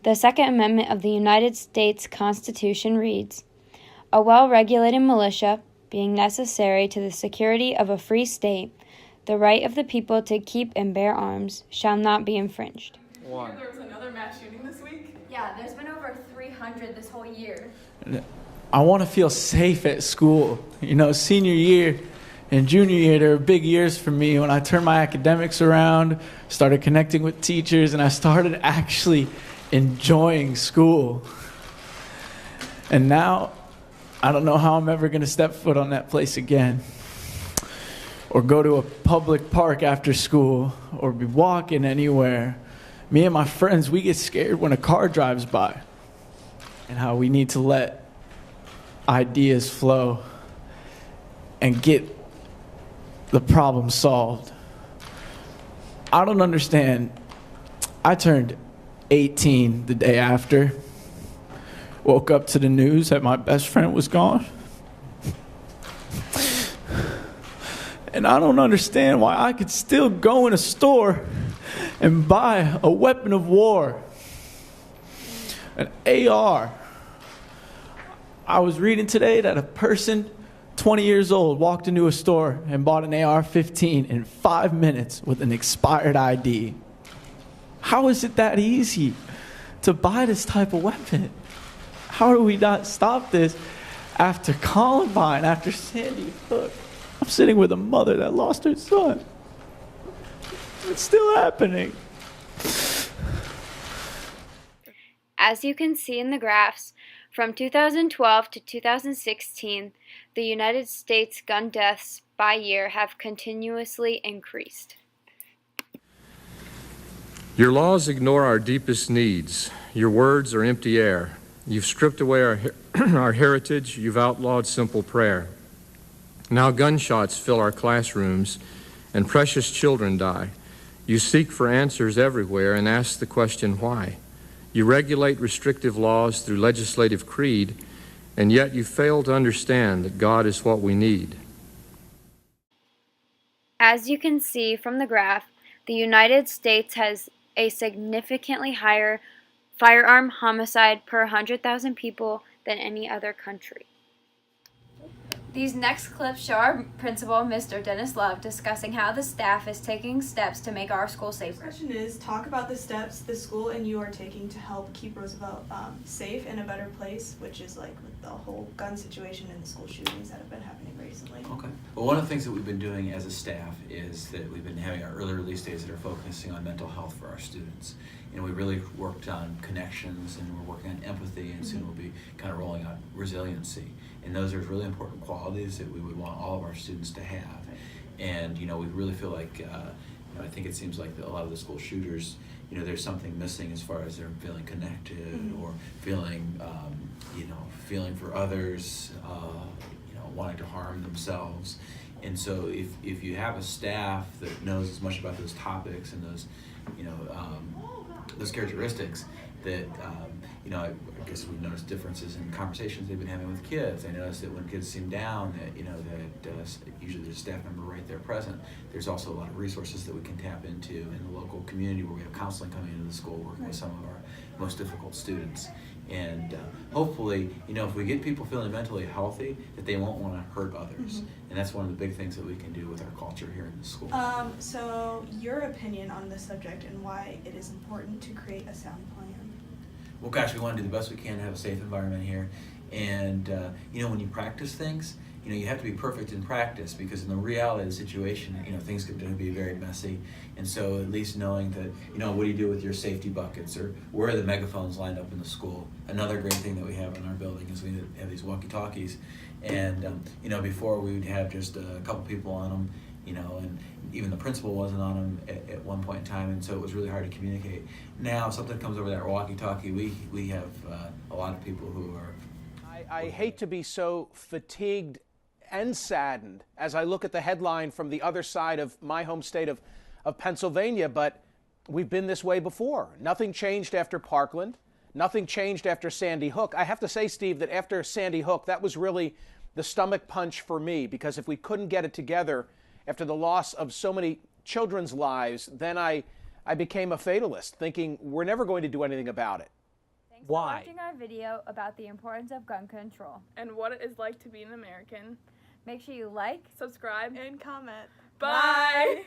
The Second Amendment of the United States Constitution reads, "A well-regulated militia, being necessary to the security of a free state, the right of the people to keep and bear arms shall not be infringed." One. There was another mass shooting this week? Yeah, there's been over 300 this whole year. I want to feel safe at school. You know, senior year and junior year, they were big years for me when I turned my academics around, started connecting with teachers, and I started actually enjoying school. And now, I don't know how I'm ever going to step foot on that place again, or go to a public park after school, or be walking anywhere. Me and my friends, we get scared when a car drives by, and how we need to let ideas flow and get the problem solved. I don't understand. I turned 18 the day after, woke up to the news that my best friend was gone. And I don't understand why I could still go in a store and buy a weapon of war, an AR. I was reading today that a person 20 years old walked into a store and bought an AR-15 in 5 minutes with an expired ID. How is it that easy to buy this type of weapon? How do we not stop this after Columbine, after Sandy Hook? I'm sitting with a mother that lost her son. It's still happening. As you can see in the graphs, from 2012 to 2016, the United States gun deaths by year have continuously increased. Your laws ignore our deepest needs. Your words are empty air. You've stripped away our heritage. You've outlawed simple prayer. Now gunshots fill our classrooms and precious children die. You seek for answers everywhere and ask the question, why? You regulate restrictive laws through legislative creed, and yet you fail to understand that God is what we need. As you can see from the graph, the United States has a significantly higher firearm homicide per 100,000 people than any other country. These next clips show our principal, Mr. Dennis Love, discussing how the staff is taking steps to make our school safer. The question is, talk about the steps the school and you are taking to help keep Roosevelt safe and a better place, which is like with the whole gun situation and the school shootings that have been happening recently. Okay. Well, one of the things that we've been doing as a staff is that we've been having our early release days that are focusing on mental health for our students. And we really worked on connections, and we're working on empathy, and soon we'll be kind of rolling out resiliency. And those are really important qualities that we would want all of our students to have. And, you know, we really feel like, you know, I think it seems like a lot of the school shooters, you know, there's something missing as far as they're feeling connected or feeling, you know, feeling for others, you know, wanting to harm themselves. And so if you have a staff that knows as much about those topics and those, you know, those characteristics, that you know, I guess we've noticed differences in conversations they've been having with kids. I noticed that when kids seem down, that, you know, that usually there's a staff member right there present. There's also a lot of resources that we can tap into in the local community where we have counseling coming into the school, working with some of our most difficult students. And hopefully, you know, if we get people feeling mentally healthy, that they won't want to hurt others. And that's one of the big things that we can do with our culture here in the school. So your opinion on this subject and why it is important to create a sound plan? Well, gosh, we want to do the best we can to have a safe environment here. And, you know, when you practice things, you know, you have to be perfect in practice, because in the reality of the situation, you know, things could be very messy. And so at least knowing that, you know, what do you do with your safety buckets, or where are the megaphones lined up in the school? Another great thing that we have in our building is we have these walkie-talkies. And, you know, before we would have just a couple people on them, you know, and even the principal wasn't on them at one point in time, and so it was really hard to communicate. Now, if something comes over that walkie-talkie, we have a lot of people who are... I hate to be so fatigued and saddened as I look at the headline from the other side of my home state of Pennsylvania, but we've been this way before. Nothing changed after Parkland. Nothing changed after Sandy Hook. I have to say, Steve, that after Sandy Hook, that was really the stomach punch for me, because if we couldn't get it together after the loss of so many children's lives, then I became a fatalist, thinking we're never going to do anything about it. Thanks Why? for watching our video about the importance of gun control. And what it is like to be an American. Make sure you like, Subscribe, And comment. Bye.